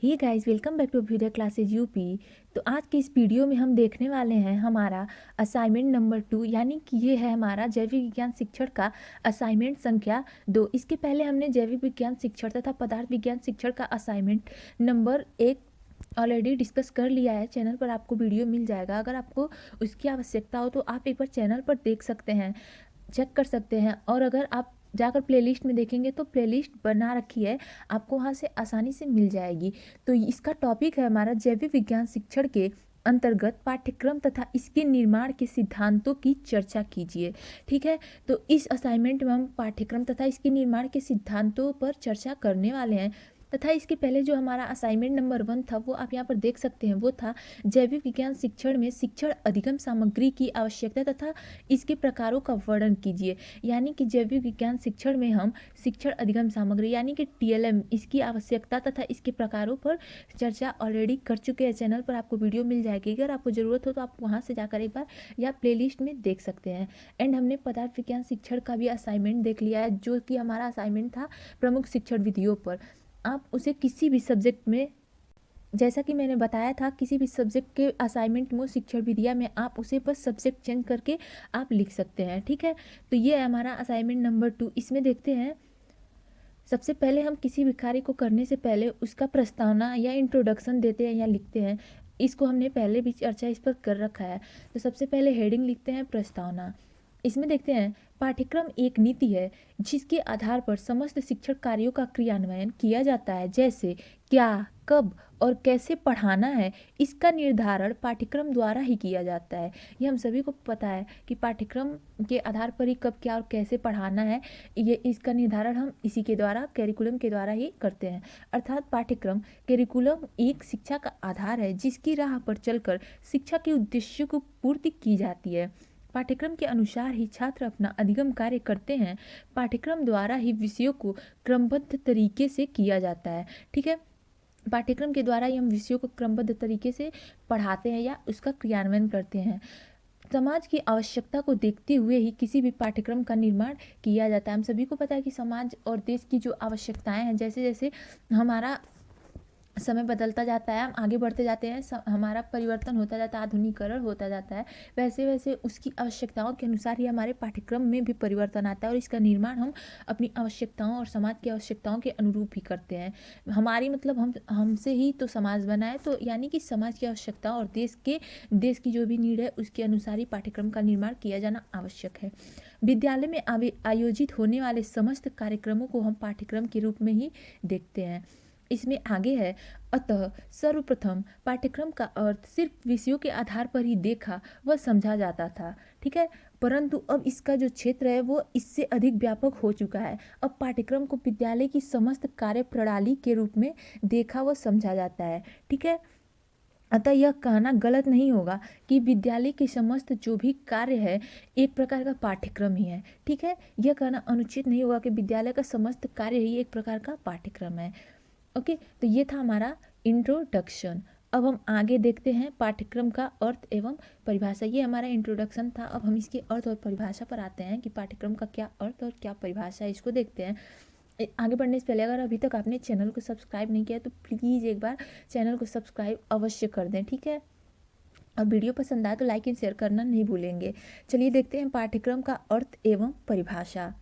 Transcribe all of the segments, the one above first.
Hey guys, welcome back to Abhyuday classes UP. तो आज के इस वीडियो में हम देखने वाले हैं हमारा असाइनमेंट नंबर 2, यानी कि ये है हमारा जैविक विज्ञान शिक्षण का असाइनमेंट संख्या 2। इसके पहले हमने जैविक विज्ञान शिक्षण तथा पदार्थ विज्ञान शिक्षण का असाइनमेंट नंबर 1 ऑलरेडी डिस्कस कर लिया है। चैनल पर आपको वीडियो मिल जाएगा। अगर आपको उसकी आवश्यकता हो तो आप एक बार चैनल पर देख सकते हैं, चेक कर सकते हैं। और अगर आप जाकर प्लेलिस्ट में देखेंगे तो प्लेलिस्ट बना रखी है, आपको वहाँ से आसानी से मिल जाएगी। तो इसका टॉपिक है हमारा जैविक विज्ञान शिक्षण के अंतर्गत पाठ्यक्रम तथा इसके निर्माण के सिद्धांतों की चर्चा कीजिए। ठीक है, तो इस असाइनमेंट में हम पाठ्यक्रम तथा इसके निर्माण के सिद्धांतों पर चर्चा करने वाले हैं। तथा इसके पहले जो हमारा असाइनमेंट नंबर 1 था वो आप यहाँ पर देख सकते हैं, वो था जैविक विज्ञान शिक्षण में शिक्षण अधिगम सामग्री की आवश्यकता तथा इसके प्रकारों का वर्णन कीजिए। यानी कि जैविक विज्ञान शिक्षण में हम शिक्षण अधिगम सामग्री यानी कि TLM इसकी आवश्यकता तथा इसके प्रकारों पर चर्चा ऑलरेडी कर चुके हैं। चैनल पर आपको वीडियो मिल जाएगी, अगर आपको ज़रूरत हो तो आप वहाँ से जाकर एक बार या प्लेलिस्ट में देख सकते हैं। एंड हमने पदार्थ विज्ञान शिक्षण का भी असाइनमेंट देख लिया है, जो कि हमारा असाइनमेंट था प्रमुख शिक्षण विधियों पर। आप उसे किसी भी सब्जेक्ट में, जैसा कि मैंने बताया था, किसी भी सब्जेक्ट के असाइनमेंट में शिक्षण विधिया में आप उसे बस सब्जेक्ट चेंज करके आप लिख सकते हैं। ठीक है, तो ये है हमारा असाइनमेंट नंबर 2। इसमें देखते हैं, सबसे पहले हम किसी भी कार्य को करने से पहले उसका प्रस्तावना या इंट्रोडक्शन देते हैं या लिखते हैं। इसको हमने पहले भी चर्चा इस पर कर रखा है। तो सबसे पहले हेडिंग लिखते हैं प्रस्तावना। इसमें देखते हैं, पाठ्यक्रम एक नीति है जिसके आधार पर समस्त शिक्षण कार्यों का क्रियान्वयन किया जाता है। जैसे क्या, कब और कैसे पढ़ाना है, इसका निर्धारण पाठ्यक्रम द्वारा ही किया जाता है। ये हम सभी को पता है कि पाठ्यक्रम के आधार पर ही कब, क्या और कैसे पढ़ाना है, ये इसका निर्धारण हम इसी के द्वारा, कैरिकुलम के द्वारा ही करते हैं। अर्थात पाठ्यक्रम, कैरिकुलम एक शिक्षा का आधार है जिसकी राह पर चलकर शिक्षा के उद्देश्यों को पूर्ति की जाती है। पाठ्यक्रम के अनुसार ही छात्र अपना अधिगम कार्य करते हैं। पाठ्यक्रम द्वारा ही विषयों को क्रमबद्ध तरीके से किया जाता है। ठीक है, पाठ्यक्रम के द्वारा ही हम विषयों को क्रमबद्ध तरीके से पढ़ाते हैं या उसका क्रियान्वयन करते हैं। समाज की आवश्यकता को देखते हुए ही किसी भी पाठ्यक्रम का निर्माण किया जाता है। हम सभी को पता है कि समाज और देश की जो आवश्यकताएं हैं, जैसे जैसे हमारा समय बदलता जाता है, हम आगे बढ़ते जाते हैं, हमारा परिवर्तन होता जाता है, आधुनिकीकरण होता जाता है, वैसे वैसे उसकी आवश्यकताओं के अनुसार ही हमारे पाठ्यक्रम में भी परिवर्तन आता है और इसका निर्माण हम अपनी आवश्यकताओं और समाज की आवश्यकताओं के अनुरूप ही करते हैं। हमारी मतलब हमसे ही तो समाज बना है, तो यानी कि समाज की आवश्यकता और देश की जो भी नीड है उसके अनुसार ही पाठ्यक्रम का निर्माण किया जाना आवश्यक है। विद्यालय में आयोजित होने वाले समस्त कार्यक्रमों को हम पाठ्यक्रम के रूप में ही देखते हैं। इसमें आगे है, अतः सर्वप्रथम पाठ्यक्रम का अर्थ सिर्फ विषयों के आधार पर ही देखा व समझा जाता था। ठीक है, परंतु अब इसका जो क्षेत्र है वो इससे अधिक व्यापक हो चुका है। अब पाठ्यक्रम को विद्यालय की समस्त कार्य प्रणाली के रूप में देखा व समझा जाता है। ठीक है, अतः यह कहना गलत नहीं होगा कि विद्यालय के समस्त जो भी कार्य है एक प्रकार का पाठ्यक्रम ही है। ठीक है, यह कहना अनुचित नहीं होगा कि विद्यालय का समस्त कार्य ही एक प्रकार का पाठ्यक्रम है। ओके, तो ये था हमारा इंट्रोडक्शन। अब हम आगे देखते हैं पाठ्यक्रम का अर्थ एवं परिभाषा। ये हमारा इंट्रोडक्शन था। अब हम इसके अर्थ और परिभाषा पर आते हैं कि पाठ्यक्रम का क्या अर्थ और क्या परिभाषा है, इसको देखते हैं। आगे बढ़ने से पहले अगर अभी तक आपने चैनल को सब्सक्राइब नहीं किया तो प्लीज़ एक बार चैनल को सब्सक्राइब अवश्य कर दें। ठीक है, और वीडियो पसंद आए तो लाइक एंड शेयर करना नहीं भूलेंगे। चलिए देखते हैं पाठ्यक्रम का अर्थ एवं परिभाषा।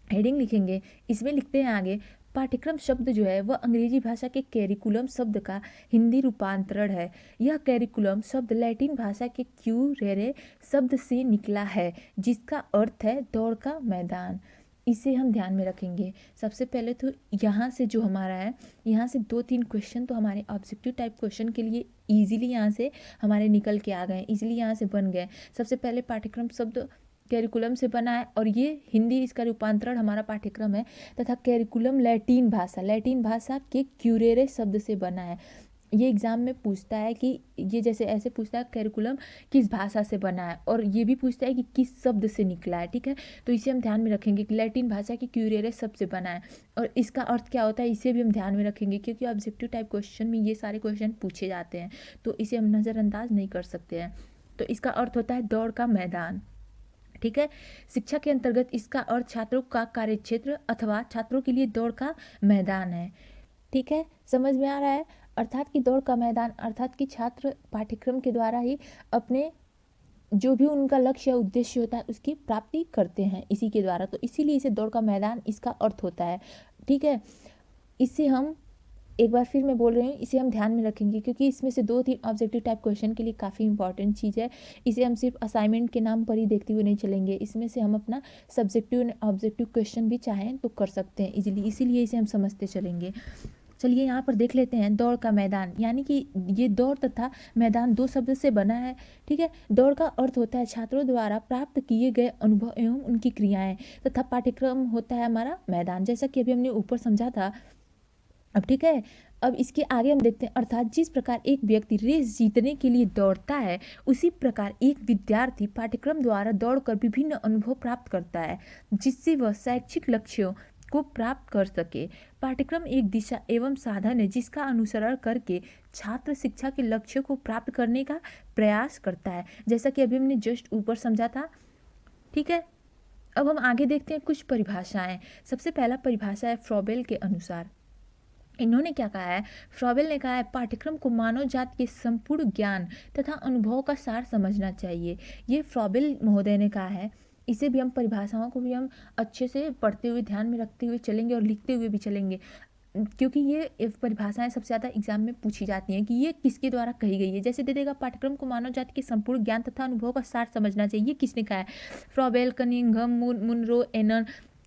हेडिंग लिखेंगे, इसमें लिखते हैं आगे, पाठ्यक्रम शब्द जो है वह अंग्रेजी भाषा के कैरिकुलम शब्द का हिंदी रूपांतरण है। यह कैरिकुलम शब्द लैटिन भाषा के क्यूरेरे शब्द से निकला है जिसका अर्थ है दौड़ का मैदान। इसे हम ध्यान में रखेंगे। सबसे पहले तो यहाँ से जो हमारा है, यहाँ से 2-3 क्वेश्चन तो हमारे ऑब्जेक्टिव टाइप क्वेश्चन के लिए ईजिली यहाँ से हमारे निकल के आ गए, ईजिली यहाँ से बन गए। सबसे पहले पाठ्यक्रम शब्द कैरिकुलम से बना है और ये हिंदी, इसका रूपांतरण हमारा पाठ्यक्रम है। तथा कैरिकुलम लैटिन भाषा के क्यूरेरे शब्द से बना है। ये एग्जाम में पूछता है कि ये जैसे ऐसे पूछता है कैरिकुलम किस भाषा से बना है, और ये भी पूछता है कि किस शब्द से निकला है। ठीक है, तो इसे हम ध्यान में रखेंगे कि लैटिन भाषा के क्यूरेरे शब्द से बना है। और इसका अर्थ क्या होता है इसे भी हम ध्यान में रखेंगे, क्योंकि ऑब्जेक्टिव टाइप क्वेश्चन में ये सारे क्वेश्चन पूछे जाते हैं, तो इसे हम नज़रअंदाज नहीं कर सकते हैं। तो इसका अर्थ होता है दौड़ का मैदान। ठीक है, शिक्षा के अंतर्गत इसका अर्थ छात्रों का कार्यक्षेत्र अथवा छात्रों के लिए दौड़ का मैदान है। ठीक है, समझ में आ रहा है। अर्थात कि दौड़ का मैदान अर्थात कि छात्र पाठ्यक्रम के द्वारा ही अपने जो भी उनका लक्ष्य या उद्देश्य होता है उसकी प्राप्ति करते हैं इसी के द्वारा, तो इसीलिए इसे दौड़ का मैदान इसका अर्थ होता है। ठीक है, इससे हम एक बार फिर मैं बोल रही हूँ, इसे हम ध्यान में रखेंगे क्योंकि इसमें से 2-3 ऑब्जेक्टिव टाइप क्वेश्चन के लिए काफ़ी इंपॉर्टेंट चीज़ है। इसे हम सिर्फ असाइनमेंट के नाम पर ही देखते हुए नहीं चलेंगे, इसमें से हम अपना सब्जेक्टिव ऑब्जेक्टिव क्वेश्चन भी चाहें तो कर सकते हैं इजीली, इसीलिए इसे हम समझते चलेंगे। चलिए यहाँ पर देख लेते हैं दौड़ का मैदान, यानी कि ये दौड़ तथा मैदान 2 शब्द से बना है। ठीक है, दौड़ का अर्थ होता है छात्रों द्वारा प्राप्त किए गए अनुभव एवं उनकी क्रियाएं, तथा पाठ्यक्रम होता है हमारा मैदान, जैसा कि अभी हमने ऊपर समझा था। अब ठीक है, अब इसके आगे हम देखते हैं, अर्थात जिस प्रकार एक व्यक्ति रेस जीतने के लिए दौड़ता है उसी प्रकार एक विद्यार्थी पाठ्यक्रम द्वारा दौड़कर विभिन्न अनुभव प्राप्त करता है जिससे वह शैक्षिक लक्ष्यों को प्राप्त कर सके। पाठ्यक्रम एक दिशा एवं साधन है जिसका अनुसरण करके छात्र शिक्षा के लक्ष्यों को प्राप्त करने का प्रयास करता है, जैसा कि अभी हमने जस्ट ऊपर समझा था। ठीक है, अब हम आगे देखते हैं कुछ परिभाषाएं। सबसे पहला परिभाषा है फ्रॉबेल के अनुसार। इन्होंने क्या कहा है, फ्रॉबेल ने कहा है पाठ्यक्रम को मानव जाति के संपूर्ण ज्ञान तथा अनुभव का सार समझना चाहिए। ये फ्रॉबेल महोदय ने कहा है। इसे भी हम परिभाषाओं को भी हम अच्छे से पढ़ते हुए ध्यान में रखते हुए चलेंगे और लिखते हुए भी चलेंगे, क्योंकि ये परिभाषाएं सबसे ज़्यादा एग्जाम में पूछी जाती हैं कि ये किसके द्वारा कही गई है। जैसे दे देगा पाठ्यक्रम को मानव जाति के संपूर्ण ज्ञान तथा अनुभव का सार समझना चाहिए, ये किसने कहा है, फ्रॉबेल, कनिंघम, मुनरो, एनन,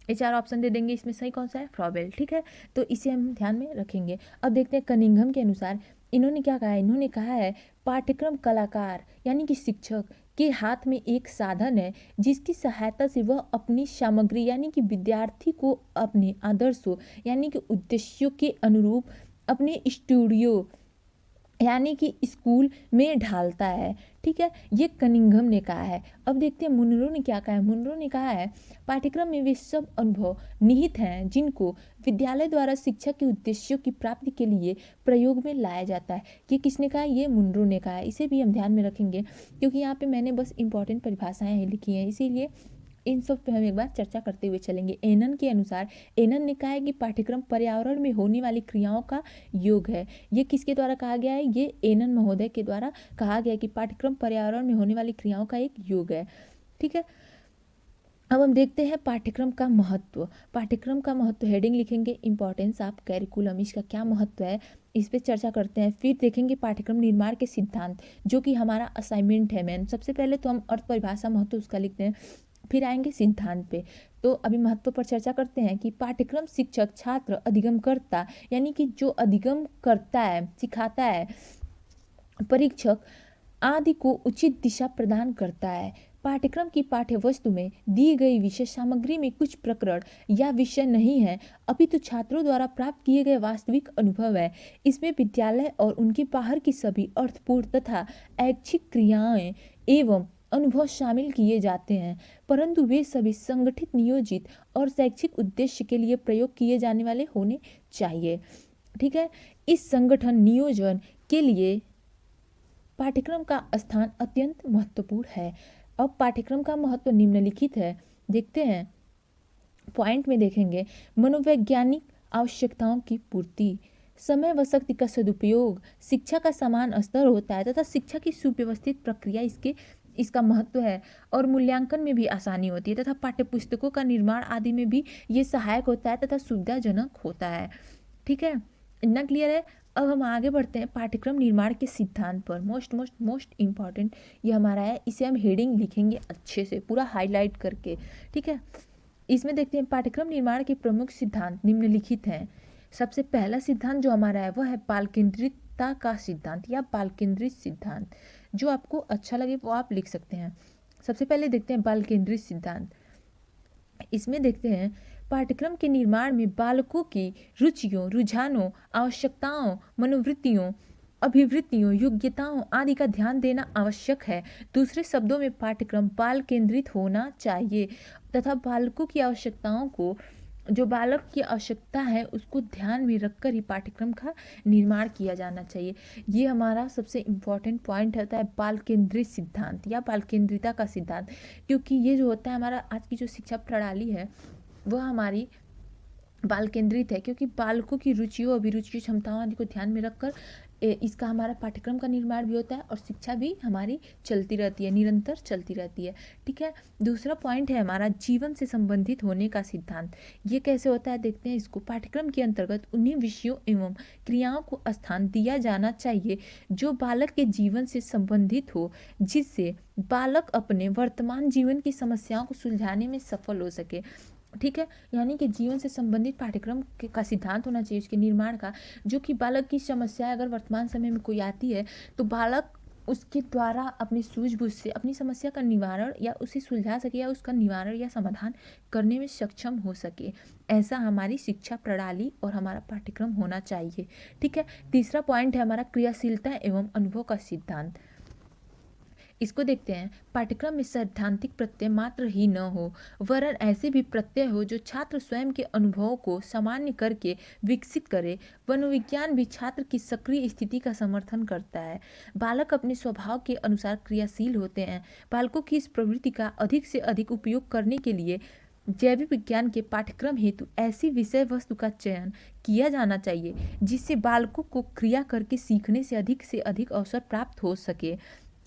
ये 4 ऑप्शन दे देंगे, इसमें सही कौन सा है, फ्रॉबेल। ठीक है, तो इसे हम ध्यान में रखेंगे। अब देखते हैं कनिंघम के अनुसार इन्होंने क्या कहा है, इन्होंने कहा है पाठ्यक्रम कलाकार यानी कि शिक्षक के हाथ में एक साधन है जिसकी सहायता से वह अपनी सामग्री यानी कि विद्यार्थी को अपने आदर्शों यानी कि उद्देश्यों के अनुरूप अपने स्टूडियो यानी कि स्कूल में ढालता है। ठीक है, ये कनिंघम ने कहा है। अब देखते हैं मुनरो ने क्या कहा है। मुनरो ने कहा है पाठ्यक्रम में वे सब अनुभव निहित हैं जिनको विद्यालय द्वारा शिक्षा के उद्देश्यों की प्राप्ति के लिए प्रयोग में लाया जाता है। ये किसने कहा है, ये मुनरो ने कहा है। इसे भी हम ध्यान में रखेंगे क्योंकि यहाँ पे मैंने बस इंपॉर्टेंट परिभाषाएं लिखी हैं, इसीलिए इन सब पे हम एक बार चर्चा करते हुए चलेंगे। एनन के अनुसार, एनन ने कहा है कि पाठ्यक्रम पर्यावरण में होने वाली क्रियाओं का योग है। ये किसके द्वारा कहा गया है, ये एनन महोदय के द्वारा कहा गया है कि पाठ्यक्रम पर्यावरण में होने वाली क्रियाओं का एक योग है। ठीक है, अब हम देखते हैं पाठ्यक्रम का महत्व। पाठ्यक्रम का महत्व हेडिंग लिखेंगे इंपॉर्टेंस ऑफ कैरिकुलम, इसका क्या महत्व है इस पे चर्चा करते हैं। फिर देखेंगे पाठ्यक्रम निर्माण के सिद्धांत जो कि हमारा असाइनमेंट है मैन। सबसे पहले तो हम अर्थ परिभाषा महत्व उसका लिखते हैं, फिर आएंगे सिद्धांत पे। तो अभी महत्व पर चर्चा करते हैं कि पाठ्यक्रम शिक्षक छात्र अधिगमकर्ता यानी कि जो अधिगम करता है, सिखाता है, परीक्षक आदि को उचित दिशा प्रदान करता है। पाठ्यक्रम की पाठ्य वस्तु में दी गई विषय सामग्री में कुछ प्रकरण या विषय नहीं है, अपितु छात्रों द्वारा प्राप्त किए गए वास्तविक अनुभव है। इसमें विद्यालय और उनके बाहर की सभी अर्थपूर्ण तथा ऐच्छिक क्रियाएं एवं अनुभव शामिल किए जाते हैं, परंतु वे सभी संगठित, नियोजित और शैक्षिक उद्देश्य के लिए प्रयोग किए जाने वाले होने चाहिए। ठीक है, इस संगठन नियोजन के लिए पाठ्यक्रम का स्थान अत्यंत महत्वपूर्ण है। अब पाठ्यक्रम का महत्व निम्नलिखित है, देखते हैं पॉइंट में देखेंगे। मनोवैज्ञानिक आवश्यकताओं की पूर्ति, समय व शक्ति का सदुपयोग, शिक्षा का समान स्तर होता है तथा शिक्षा की सुव्यवस्थित प्रक्रिया इसका महत्व है, और मूल्यांकन में भी आसानी होती है तथा पाठ्यपुस्तकों का निर्माण आदि में भी ये सहायक होता है तथा सुविधाजनक होता है। ठीक है, इतना क्लियर है। अब हम आगे बढ़ते हैं पाठ्यक्रम निर्माण के सिद्धांत पर। मोस्ट इम्पॉर्टेंट ये हमारा है, इसे हम हेडिंग लिखेंगे अच्छे से पूरा हाईलाइट करके। ठीक है, इसमें देखते हैं पाठ्यक्रम निर्माण के प्रमुख सिद्धांत निम्नलिखित हैं। सबसे पहला सिद्धांत जो हमारा है वह है बाल केंद्रितता का सिद्धांत या बाल केंद्रित सिद्धांत। जो आपको अच्छा लगे वो आप लिख सकते हैं। सबसे पहले देखते हैं बाल केंद्रित सिद्धांत। इसमें देखते हैं पाठ्यक्रम के निर्माण में बालकों की रुचियों, रुझानों, आवश्यकताओं, मनोवृत्तियों, अभिवृत्तियों, योग्यताओं आदि का ध्यान देना आवश्यक है। दूसरे शब्दों में पाठ्यक्रम बाल केंद्रित होना चाहिए तथा बालकों की आवश्यकताओं को, जो बालक की आवश्यकता है उसको ध्यान में रखकर ही पाठ्यक्रम का निर्माण किया जाना चाहिए। ये हमारा सबसे इम्पॉर्टेंट पॉइंट होता है बाल केंद्रित सिद्धांत या बाल केंद्रिता का सिद्धांत, क्योंकि ये जो होता है हमारा आज की जो शिक्षा प्रणाली है वह हमारी बाल केंद्रित है, क्योंकि बालकों की रुचियों, अभिरुचियों, क्षमताओं आदि को ध्यान में रखकर इसका हमारा पाठ्यक्रम का निर्माण भी होता है और शिक्षा भी हमारी चलती रहती है, निरंतर चलती रहती है। ठीक है। दूसरा पॉइंट है हमारा जीवन से संबंधित होने का सिद्धांत। ये कैसे होता है देखते हैं इसको। पाठ्यक्रम के अंतर्गत उन्हीं विषयों एवं क्रियाओं को स्थान दिया जाना चाहिए जो बालक के जीवन से संबंधित हो, जिससे बालक अपने वर्तमान जीवन की समस्याओं को सुलझाने में सफल हो सके। ठीक है। यानी कि जीवन से संबंधित पाठ्यक्रम का सिद्धांत होना चाहिए उसके निर्माण का, जो कि बालक की समस्या अगर वर्तमान समय में कोई आती है तो बालक उसके द्वारा अपनी सूझबूझ से अपनी समस्या का निवारण या उसे सुलझा सके या उसका निवारण या समाधान करने में सक्षम हो सके। ऐसा हमारी शिक्षा प्रणाली और हमारा पाठ्यक्रम होना चाहिए। ठीक है। तीसरा पॉइंट है हमारा क्रियाशीलता एवं अनुभव का सिद्धांत। इसको देखते हैं। पाठ्यक्रम में सैद्धांतिक प्रत्यय मात्र ही न हो, वरन ऐसे भी प्रत्यय हो जो छात्र स्वयं के अनुभवों को सामान्य करके विकसित करे। मनोविज्ञान भी छात्र की सक्रिय स्थिति का समर्थन करता है। बालक अपने स्वभाव के अनुसार क्रियाशील होते हैं। बालकों की इस प्रवृत्ति का अधिक से अधिक उपयोग करने के लिए जैविक विज्ञान के पाठ्यक्रम हेतु ऐसी विषय वस्तु का चयन किया जाना चाहिए जिससे बालकों को क्रिया करके सीखने से अधिक अवसर प्राप्त हो सके।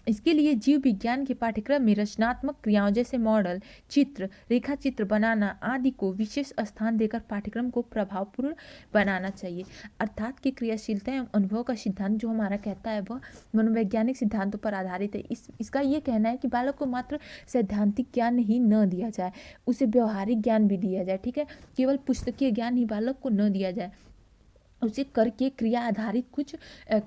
इसके लिए जीव विज्ञान के पाठ्यक्रम में रचनात्मक क्रियाओं जैसे मॉडल, चित्र, रेखा चित्र बनाना आदि को विशेष स्थान देकर पाठ्यक्रम को प्रभावपूर्ण बनाना चाहिए। अर्थात कि क्रियाशीलता एवं अनुभव का सिद्धांत जो हमारा कहता है वह मनोवैज्ञानिक सिद्धांतों पर आधारित है। इसका ये कहना है कि बालक को मात्र सैद्धांतिक ज्ञान ही न दिया जाए, उसे व्यवहारिक ज्ञान भी दिया जाए। ठीक है। केवल पुस्तकीय ज्ञान ही बालक को न दिया जाए, उसे करके क्रिया आधारित कुछ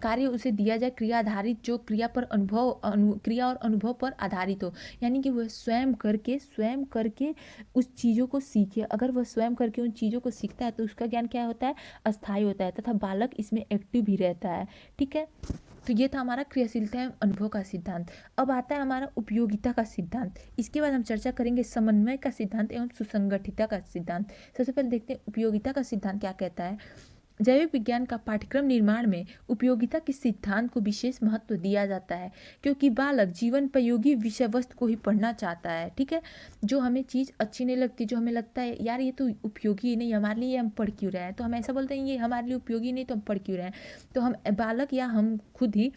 कार्य उसे दिया जाए, क्रिया आधारित जो क्रिया पर क्रिया और अनुभव पर आधारित हो। यानी कि वह स्वयं करके उस चीज़ों को सीखे। अगर वह स्वयं करके उन चीज़ों को सीखता है तो उसका ज्ञान क्या होता है, अस्थायी होता है तथा बालक इसमें एक्टिव भी रहता है। ठीक है। तो ये था हमारा क्रियाशीलता एवं अनुभव का सिद्धांत। अब आता है हमारा उपयोगिता का सिद्धांत। इसके बाद हम चर्चा करेंगे समन्वय का सिद्धांत एवं सुसंगठिता का सिद्धांत। सबसे पहले देखते हैं उपयोगिता का सिद्धांत क्या कहता है। जैविक विज्ञान का पाठ्यक्रम निर्माण में उपयोगिता के सिद्धांत को विशेष महत्व दिया जाता है, क्योंकि बालक जीवन उपयोगी विषय वस्तु को ही पढ़ना चाहता है। ठीक है। जो हमें चीज़ अच्छी नहीं लगती, जो हमें लगता है यार ये तो उपयोगी ही नहीं हमारे लिए, हम पढ़ क्यों रहे हैं, तो हम ऐसा बोलते हैं ये हमारे लिए उपयोगी नहीं तो हम पढ़ क्यों रहे हैं। तो हम बालक या हम खुद ही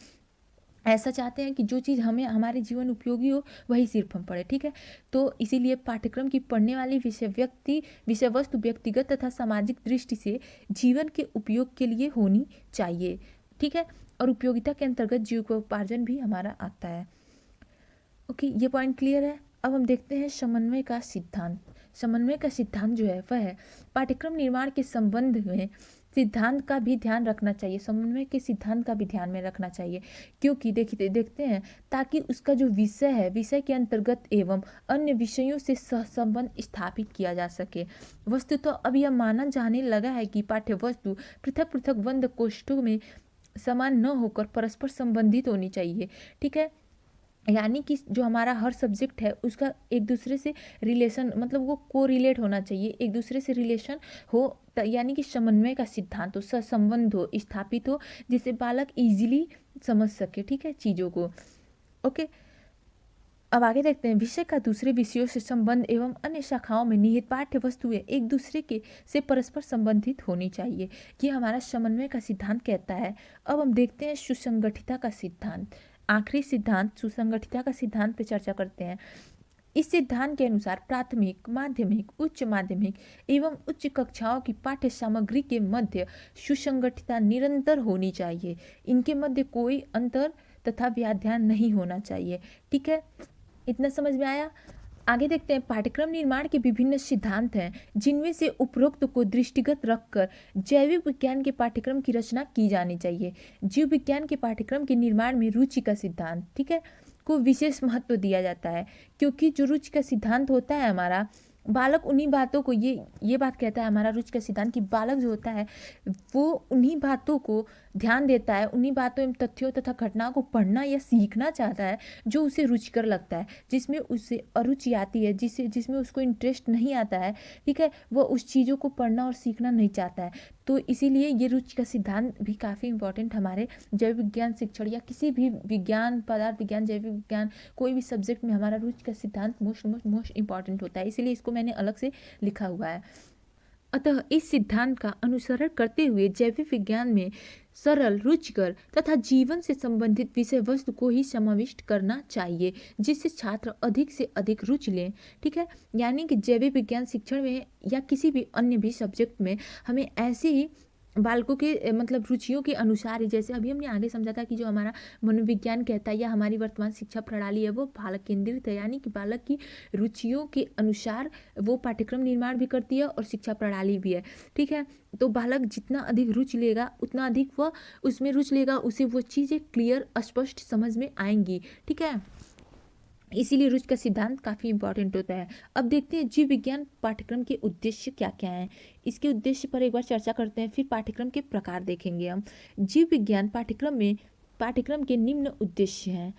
ऐसा चाहते हैं कि जो चीज़ हमें हमारे जीवन उपयोगी हो वही सिर्फ हम पढ़ें। ठीक है। तो इसीलिए पाठ्यक्रम की पढ़ने वाली विषय वस्तु व्यक्तिगत तथा सामाजिक दृष्टि से जीवन के उपयोग के लिए होनी चाहिए। ठीक है। और उपयोगिता के अंतर्गत जीविकोपार्जन भी हमारा आता है। ओके, ये पॉइंट क्लियर है। अब हम देखते हैं समन्वय का सिद्धांत। समन्वय का सिद्धांत जो है वह है पाठ्यक्रम निर्माण के संबंध में सिद्धांत का भी ध्यान रखना चाहिए, समन्वय के सिद्धांत का भी ध्यान में रखना चाहिए। क्योंकि देखते हैं ताकि उसका जो विषय है, विषय के अंतर्गत एवं अन्य विषयों से सहसंबंध स्थापित किया जा सके। वस्तु तो अब यह माना जाने लगा है कि पाठ्य वस्तु पृथक पृथक बंद कोष्ठों में समान न होकर परस्पर संबंधित होनी चाहिए। ठीक है। यानी कि जो हमारा हर सब्जेक्ट है उसका एक दूसरे से रिलेशन, मतलब वो कोरिलेट होना चाहिए, एक दूसरे से रिलेशन हो, यानी कि समन्वय का सिद्धांत हो, सहसंबंध हो, स्थापित हो, जिससे बालक इजीली समझ सके। ठीक है, चीज़ों को। ओके, अब आगे देखते हैं। विषय का दूसरे विषयों से संबंध एवं अन्य शाखाओं में निहित पाठ्य वस्तुएं एक दूसरे के से परस्पर संबंधित होनी चाहिए। ये हमारा समन्वय का सिद्धांत कहता है। अब हम देखते हैं सुसंगठिता का सिद्धांत। आखिरी सिद्धांत सुसंगठिता का सिद्धांत पे चर्चा करते हैं। इस सिद्धांत के अनुसार प्राथमिक, माध्यमिक, उच्च माध्यमिक एवं उच्च कक्षाओं की पाठ्य सामग्री के मध्य सुसंगठिता निरंतर होनी चाहिए। इनके मध्य कोई अंतर तथा व्याध्यान नहीं होना चाहिए। ठीक है, इतना समझ में आया। आगे देखते हैं। पाठ्यक्रम निर्माण के विभिन्न सिद्धांत हैं जिनमें से उपरोक्त को दृष्टिगत रखकर जैविक विज्ञान के पाठ्यक्रम की रचना की जानी चाहिए। जीव विज्ञान के पाठ्यक्रम के निर्माण में रुचि का सिद्धांत, ठीक है, को विशेष महत्व दिया जाता है, क्योंकि जो रुचि का सिद्धांत होता है हमारा, बालक उन्हीं बातों को, ये बात कहता है हमारा रुचि का सिद्धांत कि बालक जो होता है वो उन्हीं बातों को ध्यान देता है, उन्हीं बातों एवं तथ्यों तथा घटनाओं को पढ़ना या सीखना चाहता है जो उसे रुचिकर लगता है। जिसमें उसे अरुचि आती है, जिसमें उसको इंटरेस्ट नहीं आता है, ठीक है, वह उस चीज़ों को पढ़ना और सीखना नहीं चाहता है। तो इसीलिए ये रुचि का सिद्धांत भी काफ़ी इंपॉर्टेंट हमारे जैव विज्ञान शिक्षण या किसी भी विज्ञान, पदार्थ विज्ञान, जैविक विज्ञान, कोई भी सब्जेक्ट में हमारा रुचि का सिद्धांत मोस्ट इंपॉर्टेंट होता है। इसीलिए इसको मैंने अलग से लिखा हुआ है। अतः इस सिद्धांत का अनुसरण करते हुए जैविक विज्ञान में सरल, रुचिकर तथा जीवन से संबंधित विषय वस्तु को ही समाविष्ट करना चाहिए, जिससे छात्र अधिक से अधिक रुचि लें। ठीक है, यानी कि जैविक विज्ञान शिक्षण में या किसी भी अन्य भी सब्जेक्ट में हमें ऐसे ही बालकों के मतलब रुचियों के अनुसार ही, जैसे अभी हमने आगे समझा था कि जो हमारा मनोविज्ञान कहता है या हमारी वर्तमान शिक्षा प्रणाली है वो बालक केंद्रित है, यानी कि बालक की रुचियों के अनुसार वो पाठ्यक्रम निर्माण भी करती है और शिक्षा प्रणाली भी है। ठीक है, तो बालक जितना अधिक रुचि लेगा उतना अधिक वह उसमें रुचि लेगा, उसे वो चीज़ें क्लियर स्पष्ट समझ में आएंगी। ठीक है, इसीलिए रुचि का सिद्धांत काफ़ी इंपॉर्टेंट होता है। अब देखते हैं जीव विज्ञान पाठ्यक्रम के उद्देश्य क्या क्या हैं। इसके उद्देश्य पर एक बार चर्चा करते हैं, फिर पाठ्यक्रम के प्रकार देखेंगे हम। जीव विज्ञान पाठ्यक्रम के निम्न उद्देश्य हैं।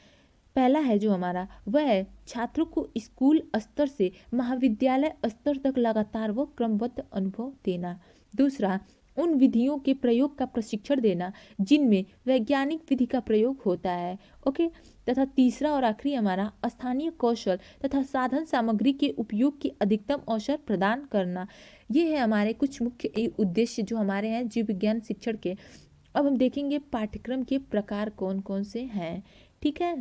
पहला है जो हमारा वह है छात्रों को स्कूल स्तर से महाविद्यालय स्तर तक लगातार व क्रमबद्ध अनुभव देना। दूसरा, उन विधियों के प्रयोग का प्रशिक्षण देना जिनमें वैज्ञानिक विधि का प्रयोग होता है। ओके, तथा तीसरा और आखिरी हमारा स्थानीय कौशल तथा साधन सामग्री के उपयोग की अधिकतम अवसर प्रदान करना। ये है हमारे कुछ मुख्य उद्देश्य जो हमारे हैं जीव विज्ञान शिक्षण के। अब हम देखेंगे पाठ्यक्रम के प्रकार कौन कौन से हैं। ठीक है,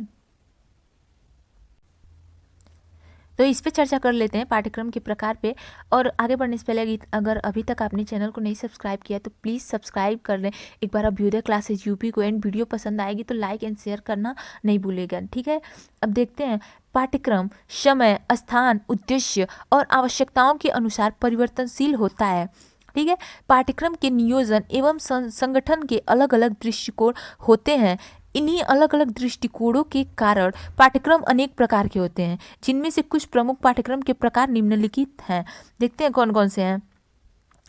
तो इस पे चर्चा कर लेते हैं पाठ्यक्रम के प्रकार पे। और आगे बढ़ने से पहले अगर अभी तक आपने चैनल को नहीं सब्सक्राइब किया तो प्लीज़ सब्सक्राइब कर लें। एक बार अभ्युदय क्लासेज यूपी को एंड वीडियो पसंद आएगी तो लाइक एंड शेयर करना नहीं भूलेगा। ठीक है, अब देखते हैं पाठ्यक्रम समय, स्थान, उद्देश्य और आवश्यकताओं के अनुसार परिवर्तनशील होता है। ठीक है, पाठ्यक्रम के नियोजन एवं संगठन के अलग अलग दृष्टिकोण होते हैं। इन्हीं अलग अलग दृष्टिकोणों के कारण पाठ्यक्रम अनेक प्रकार के होते हैं, जिनमें से कुछ प्रमुख पाठ्यक्रम के प्रकार निम्नलिखित हैं। देखते हैं कौन कौन से हैं।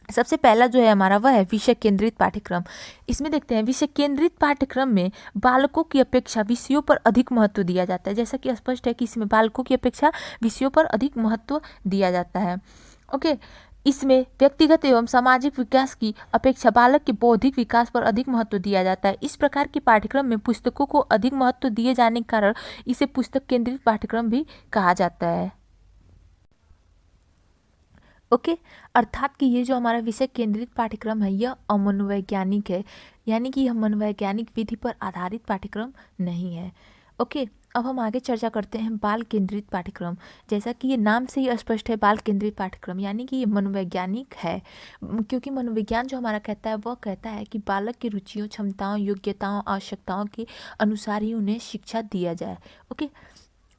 सबसे पहला जो है हमारा वह है विषय केंद्रित पाठ्यक्रम। इसमें देखते हैं विषय केंद्रित पाठ्यक्रम में बालकों की अपेक्षा विषयों पर अधिक महत्व दिया जाता है। जैसा कि स्पष्ट है कि इसमें बालकों की अपेक्षा विषयों पर अधिक महत्व दिया जाता है। ओके, इसमें व्यक्तिगत एवं सामाजिक विकास की अपेक्षा बालक के बौद्धिक विकास पर अधिक महत्व दिया जाता है। इस प्रकार के पाठ्यक्रम में पुस्तकों को अधिक महत्व दिए जाने के कारण इसे पुस्तक केंद्रित पाठ्यक्रम भी कहा जाता है। ओके, अर्थात कि ये जो हमारा विषय केंद्रित पाठ्यक्रम है यह अमनोवैज्ञानिक है, यानी कि यह मनोवैज्ञानिक विधि पर आधारित पाठ्यक्रम नहीं है। ओके, अब हम आगे चर्चा करते हैं बाल केंद्रित पाठ्यक्रम। जैसा कि ये नाम से ही स्पष्ट है बाल केंद्रित पाठ्यक्रम, यानी कि ये मनोवैज्ञानिक है, क्योंकि मनोविज्ञान जो हमारा कहता है वह कहता है कि बालक की रुचियों, क्षमताओं, योग्यताओं, आवश्यकताओं के अनुसार ही उन्हें शिक्षा दिया जाए। ओके,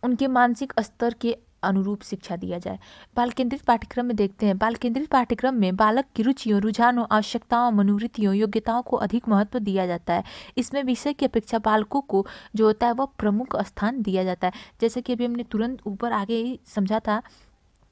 उनके मानसिक स्तर के अनुरूप शिक्षा दिया जाए। बाल केंद्रित पाठ्यक्रम में देखते हैं, बाल केंद्रित पाठ्यक्रम में बालक की रुचियों, रुझानों, आवश्यकताओं, मनोवृत्तियों, योग्यताओं को अधिक महत्व दिया जाता है। इसमें विषय की अपेक्षा बालकों को जो होता है वह प्रमुख स्थान दिया जाता है, जैसे कि अभी हमने तुरंत ऊपर आगे ही समझा था।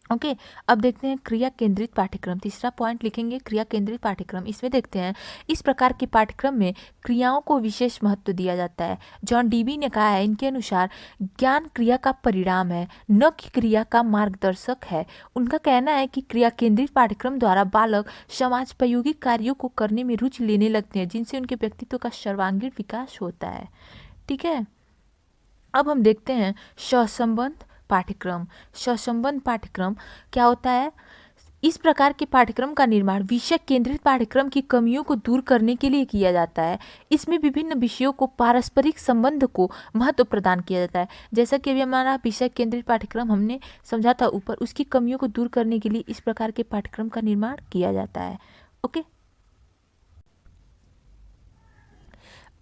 ओके, अब देखते हैं क्रिया केंद्रित पाठ्यक्रम। तीसरा पॉइंट लिखेंगे क्रिया केंद्रित पाठ्यक्रम। इसमें देखते हैं इस प्रकार के पाठ्यक्रम में क्रियाओं को विशेष महत्व दिया जाता है। जॉन डीबी ने कहा है इनके अनुसार ज्ञान क्रिया का परिणाम है, न कि क्रिया का मार्गदर्शक है। उनका कहना है कि क्रिया केंद्रित पाठ्यक्रम द्वारा बालक समाजोपयोगी कार्यों को करने में रुचि लेने लगते हैं, जिनसे उनके व्यक्तित्व का सर्वांगीण विकास होता है। ठीक है, अब हम देखते हैं सहसंबंध पाठ्यक्रम। सहसंबंध पाठ्यक्रम क्या होता है? इस प्रकार के पाठ्यक्रम का निर्माण विषय केंद्रित पाठ्यक्रम की कमियों को दूर करने के लिए किया जाता है। इसमें विभिन्न विषयों को पारस्परिक संबंध को महत्व प्रदान किया जाता है। जैसा कि अभी हमारा विषय केंद्रित पाठ्यक्रम हमने समझा था ऊपर, उसकी कमियों को दूर करने के लिए इस प्रकार के पाठ्यक्रम का निर्माण किया जाता है। ओके,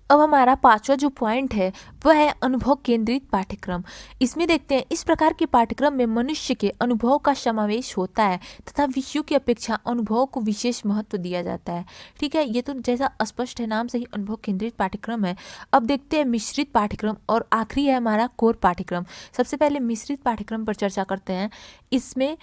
अब हमारा पांचवा जो पॉइंट है वह है अनुभव केंद्रित पाठ्यक्रम। इसमें देखते हैं इस प्रकार के पाठ्यक्रम में मनुष्य के अनुभव का समावेश होता है तथा विषयों की अपेक्षा अनुभव को विशेष महत्व दिया जाता है। ठीक है, ये तो जैसा स्पष्ट है नाम से ही अनुभव केंद्रित पाठ्यक्रम है। अब देखते हैं मिश्रित पाठ्यक्रम और आखिरी है हमारा कोर पाठ्यक्रम। सबसे पहले मिश्रित पाठ्यक्रम पर चर्चा करते हैं। इसमें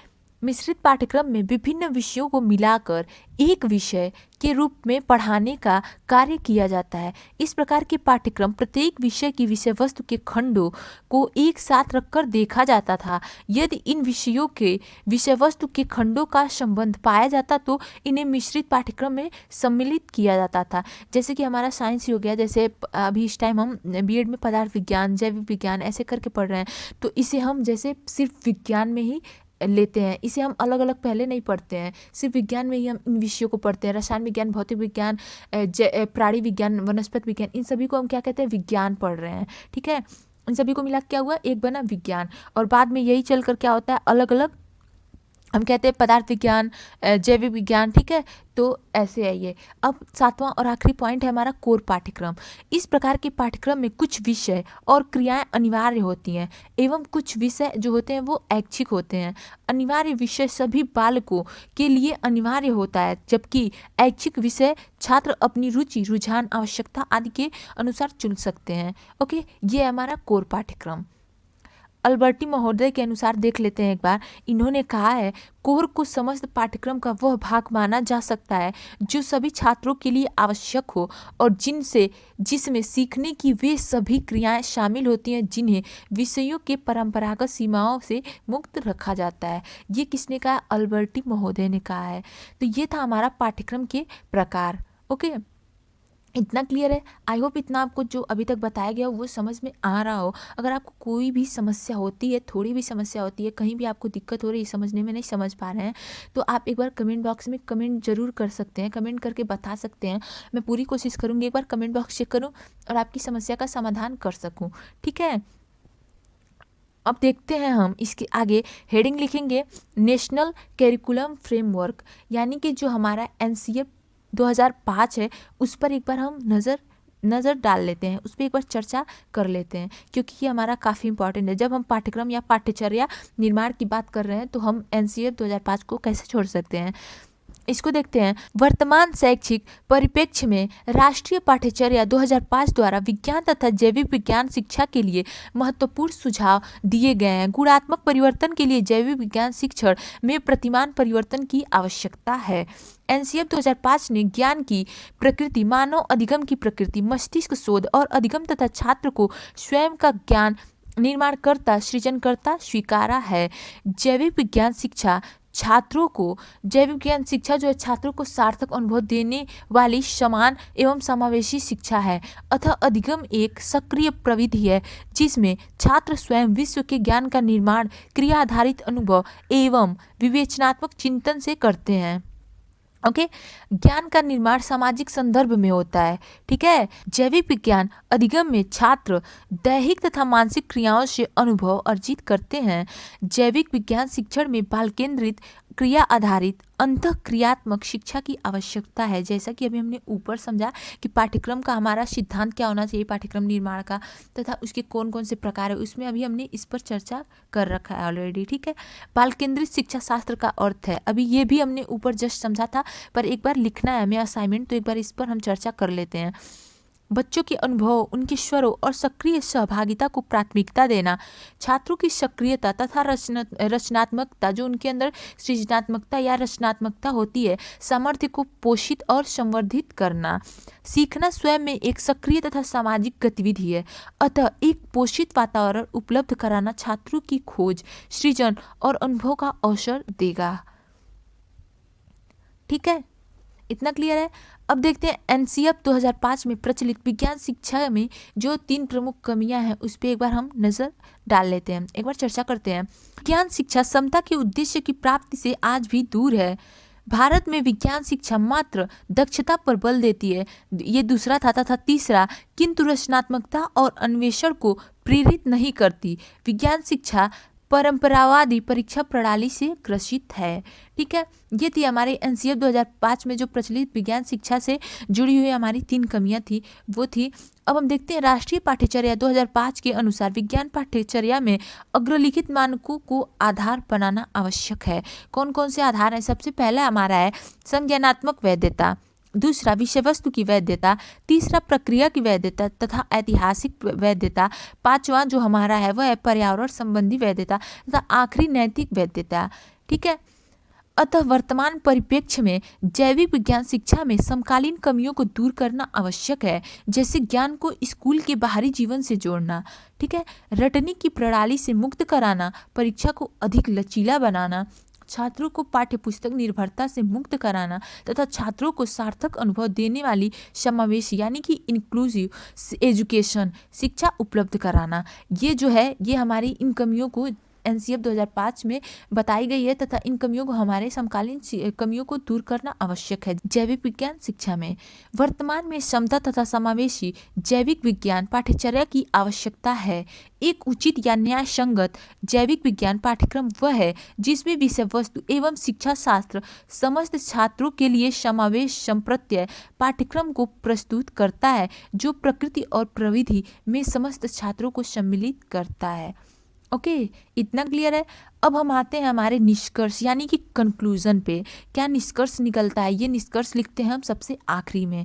मिश्रित पाठ्यक्रम में विभिन्न विषयों को मिलाकर एक विषय के रूप में पढ़ाने का कार्य किया जाता है। इस प्रकार के पाठ्यक्रम प्रत्येक विषय की विषय वस्तु के खंडों को एक साथ रखकर देखा जाता था। यदि इन विषयों के विषय वस्तु के खंडों का संबंध पाया जाता तो इन्हें मिश्रित पाठ्यक्रम में सम्मिलित किया जाता था। जैसे कि हमारा साइंस ही हो गया, जैसे अभी इस टाइम हम बीएड में पदार्थ विज्ञान, जैविक विज्ञान ऐसे करके पढ़ रहे हैं, तो इसे हम जैसे सिर्फ विज्ञान में ही लेते हैं। इसे हम अलग अलग पहले नहीं पढ़ते हैं, सिर्फ विज्ञान में ही हम इन विषयों को पढ़ते हैं। रसायन विज्ञान, भौतिक विज्ञान, प्राणी विज्ञान, वनस्पति विज्ञान, इन सभी को हम क्या कहते हैं, विज्ञान पढ़ रहे हैं। ठीक है, इन सभी को मिला क्या हुआ, एक बना विज्ञान। और बाद में यही चलकर क्या होता है, अलग अलग हम कहते हैं पदार्थ विज्ञान, जैविक विज्ञान। ठीक है, तो ऐसे है ये। अब 7वां और आखिरी पॉइंट है हमारा कोर पाठ्यक्रम। इस प्रकार के पाठ्यक्रम में कुछ विषय और क्रियाएं अनिवार्य होती हैं एवं कुछ विषय जो होते हैं वो ऐच्छिक होते हैं। अनिवार्य विषय सभी बालकों के लिए अनिवार्य होता है, जबकि ऐच्छिक विषय छात्र अपनी रुचि, रुझान, आवश्यकता आदि के अनुसार चुन सकते हैं। ओके, ये है हमारा कोर पाठ्यक्रम। अल्बर्टी महोदय के अनुसार देख लेते हैं एक बार। इन्होंने कहा है, कोर को समस्त पाठ्यक्रम का वह भाग माना जा सकता है जो सभी छात्रों के लिए आवश्यक हो और जिसमें सीखने की वे सभी क्रियाएं शामिल होती हैं जिन्हें विषयों के परंपरागत सीमाओं से मुक्त रखा जाता है। ये किसने कहा, अल्बर्टी महोदय ने कहा है। तो ये था हमारा पाठ्यक्रम के प्रकार। ओके, इतना क्लियर है। आई होप इतना आपको जो अभी तक बताया गया वो समझ में आ रहा हो। अगर आपको कोई भी समस्या होती है, थोड़ी भी समस्या होती है, कहीं भी आपको दिक्कत हो रही है, समझने में नहीं समझ पा रहे हैं, तो आप एक बार कमेंट बॉक्स में कमेंट जरूर कर सकते हैं, कमेंट करके बता सकते हैं। मैं पूरी कोशिश करूँगी एक बार कमेंट बॉक्स चेक करूँ और आपकी समस्या का समाधान कर सकूँ। ठीक है, अब देखते हैं हम इसके आगे हेडिंग लिखेंगे, नेशनल करिकुलम फ्रेमवर्क, यानी कि जो हमारा NCF 2005 है उस पर एक बार हम नज़र डाल लेते हैं, उस पर एक बार चर्चा कर लेते हैं, क्योंकि ये हमारा काफ़ी इंपॉर्टेंट है। जब हम पाठ्यक्रम या पाठ्यचर्या निर्माण की बात कर रहे हैं तो हम NCF 2005 को कैसे छोड़ सकते हैं। इसको देखते हैं। वर्तमान शैक्षिक परिप्रेक्ष्य में राष्ट्रीय पाठ्यचर्या 2005 द्वारा विज्ञान तथा जैविक विज्ञान शिक्षा के लिए महत्वपूर्ण सुझाव दिए गए हैं। गुणात्मक परिवर्तन के लिए जैविक विज्ञान शिक्षण में प्रतिमान परिवर्तन की आवश्यकता है। NCF 2005 ने ज्ञान की प्रकृति, मानव अधिगम की प्रकृति, मस्तिष्क शोध और अधिगम तथा छात्र को स्वयं का ज्ञान निर्माणकर्ता, सृजनकर्ता स्वीकारा है। जैविक विज्ञान शिक्षा जो है छात्रों को सार्थक अनुभव देने वाली समान एवं समावेशी शिक्षा है। अतः अधिगम एक सक्रिय प्रविधि है जिसमें छात्र स्वयं विश्व के ज्ञान का निर्माण क्रिया आधारित अनुभव एवं विवेचनात्मक चिंतन से करते हैं। ओके, ज्ञान का निर्माण सामाजिक संदर्भ में होता है। ठीक है, जैविक विज्ञान अधिगम में छात्र दैहिक तथा मानसिक क्रियाओं से अनुभव अर्जित करते हैं। जैविक विज्ञान शिक्षण में बाल केंद्रित, क्रिया आधारित, अंतःक्रियात्मक शिक्षा की आवश्यकता है। जैसा कि अभी हमने ऊपर समझा कि पाठ्यक्रम का हमारा सिद्धांत क्या होना चाहिए, पाठ्यक्रम निर्माण का, तथा उसके कौन कौन से प्रकार है, उसमें अभी हमने इस पर चर्चा कर रखा है ऑलरेडी। ठीक है, बाल केंद्रित शिक्षा शास्त्र का अर्थ है, अभी ये भी हमने ऊपर जस्ट समझा था, पर एक बार लिखना है हमें असाइनमेंट, तो एक बार इस पर हम चर्चा कर लेते हैं। बच्चों के अनुभव, उनके स्वरों और सक्रिय सहभागिता को प्राथमिकता देना, छात्रों की सक्रियता तथा रचनात्मकता, जो उनके अंदर सृजनात्मकता या रचनात्मकता होती है, सामर्थ्य को पोषित और संवर्धित करना। सीखना स्वयं में एक सक्रिय तथा सामाजिक गतिविधि है, अतः एक पोषित वातावरण उपलब्ध कराना छात्रों की खोज, सृजन और अनुभव का अवसर देगा। ठीक है, इतना क्लियर है। अब देखते हैं NCF 2005 में प्रचलित विज्ञान शिक्षा में जो 3 प्रमुख कमियां हैं उस पर एक बार हम नजर डाल लेते हैं, एक बार चर्चा करते हैं। विज्ञान शिक्षा समता के उद्देश्य की प्राप्ति से आज भी दूर है। भारत में विज्ञान शिक्षा मात्र दक्षता पर बल देती है, ये दूसरा था। तथा तीसरा, किंतु रचनात्मकता और अन्वेषण को प्रेरित नहीं करती। विज्ञान शिक्षा परंपरावादी परीक्षा प्रणाली से ग्रसित है। ठीक है, ये थी हमारे NCF 2005 में जो प्रचलित विज्ञान शिक्षा से जुड़ी हुई हमारी 3 कमियां थी, वो थी। अब हम देखते हैं राष्ट्रीय पाठ्यचर्या 2005 के अनुसार विज्ञान पाठ्यचर्या में अग्रलिखित मानकों को आधार बनाना आवश्यक है। कौन कौन से आधार हैं? सबसे पहला हमारा है संज्ञानात्मक वैधता, दूसरा विषय वस्तु की वैधता, तीसरा प्रक्रिया की वैधता तथा ऐतिहासिक वैधता, पांचवा जो हमारा है वह है पर्यावरण संबंधी वैधता तथा आखिरी नैतिक वैधता। ठीक है, अतः वर्तमान परिप्रेक्ष्य में जैविक विज्ञान शिक्षा में समकालीन कमियों को दूर करना आवश्यक है, जैसे ज्ञान को स्कूल के बाहरी जीवन से जोड़ना। ठीक है, रटने की प्रणाली से मुक्त कराना, परीक्षा को अधिक लचीला बनाना, छात्रों को पाठ्यपुस्तक निर्भरता से मुक्त कराना तथा छात्रों को सार्थक अनुभव देने वाली समावेशी यानी कि इंक्लूसिव एजुकेशन शिक्षा उपलब्ध कराना। ये जो है ये हमारी इन कमियों को एनसीएफ 2005 में बताई गई है तथा इन कमियों को हमारे समकालीन कमियों को दूर करना आवश्यक है। जैविक विज्ञान शिक्षा में वर्तमान में समता तथा समावेशी जैविक विज्ञान पाठ्यचर्या की आवश्यकता है। एक उचित या न्याय संगत जैविक विज्ञान पाठ्यक्रम वह है जिसमें विषय वस्तु एवं शिक्षा शास्त्र समस्त छात्रों के लिए समावेश संप्रत्यय पाठ्यक्रम को प्रस्तुत करता है, जो प्रकृति और प्रविधि में समस्त छात्रों को सम्मिलित करता है। ओके, इतना क्लियर है। अब हम आते हैं हमारे निष्कर्ष यानी कि कंक्लूजन पे। क्या निष्कर्ष निकलता है, ये निष्कर्ष लिखते हैं हम सबसे आखिरी में।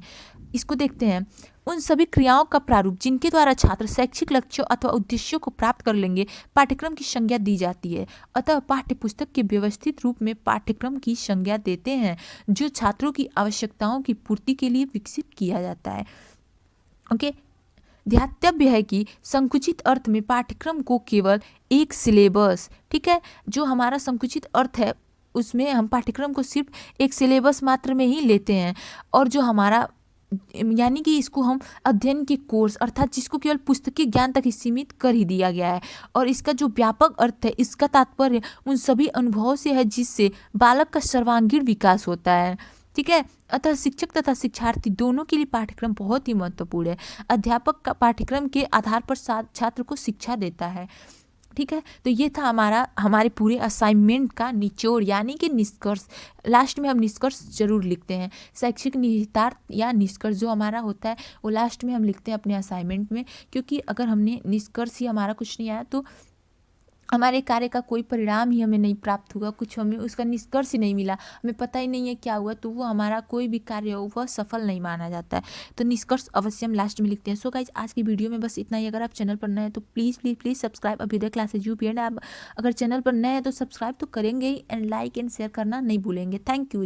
इसको देखते हैं। उन सभी क्रियाओं का प्रारूप जिनके द्वारा छात्र शैक्षिक लक्ष्यों अथवा उद्देश्यों को प्राप्त कर लेंगे, पाठ्यक्रम की संज्ञा दी जाती है। अतः पाठ्यपुस्तक के व्यवस्थित रूप में पाठ्यक्रम की संज्ञा देते हैं, जो छात्रों की आवश्यकताओं की पूर्ति के लिए विकसित किया जाता है। ओके, ध्यातव्य है कि संकुचित अर्थ में पाठ्यक्रम को केवल एक सिलेबस, ठीक है, जो हमारा संकुचित अर्थ है उसमें हम पाठ्यक्रम को सिर्फ एक सिलेबस मात्र में ही लेते हैं, और जो हमारा यानी कि इसको हम अध्ययन के कोर्स अर्थात जिसको केवल पुस्तकीय ज्ञान तक ही सीमित कर ही दिया गया है। और इसका जो व्यापक अर्थ है, इसका तात्पर्य उन सभी अनुभवों से है जिससे बालक का सर्वांगीण विकास होता है, ठीक है। अतः शिक्षक तथा शिक्षार्थी दोनों के लिए पाठ्यक्रम बहुत ही महत्वपूर्ण है। अध्यापक का पाठ्यक्रम के आधार पर छात्र को शिक्षा देता है, ठीक है। तो ये था हमारे पूरे असाइनमेंट का निचोड़ यानी कि निष्कर्ष। लास्ट में हम निष्कर्ष जरूर लिखते हैं। शैक्षिक निहितार्थ या निष्कर्ष जो हमारा होता है वो लास्ट में हम लिखते हैं अपने असाइनमेंट में, क्योंकि अगर हमने निष्कर्ष ही हमारा कुछ नहीं आया तो हमारे कार्य का कोई परिणाम ही हमें नहीं प्राप्त हुआ, कुछ हमें उसका निष्कर्ष ही नहीं मिला, हमें पता ही नहीं है क्या हुआ, तो वो हमारा कोई भी कार्य हो वह सफल नहीं माना जाता है। तो निष्कर्ष अवश्य हम लास्ट में लिखते हैं। सो गाइज, आज की वीडियो में बस इतना ही। अगर आप चैनल पर नए हैं तो please please please subscribe Abhyuday classes UP. And आप अगर चैनल पर नए हैं तो सब्सक्राइब तो करेंगे ही, एंड लाइक एंड शेयर करना नहीं भूलेंगे। Thank you.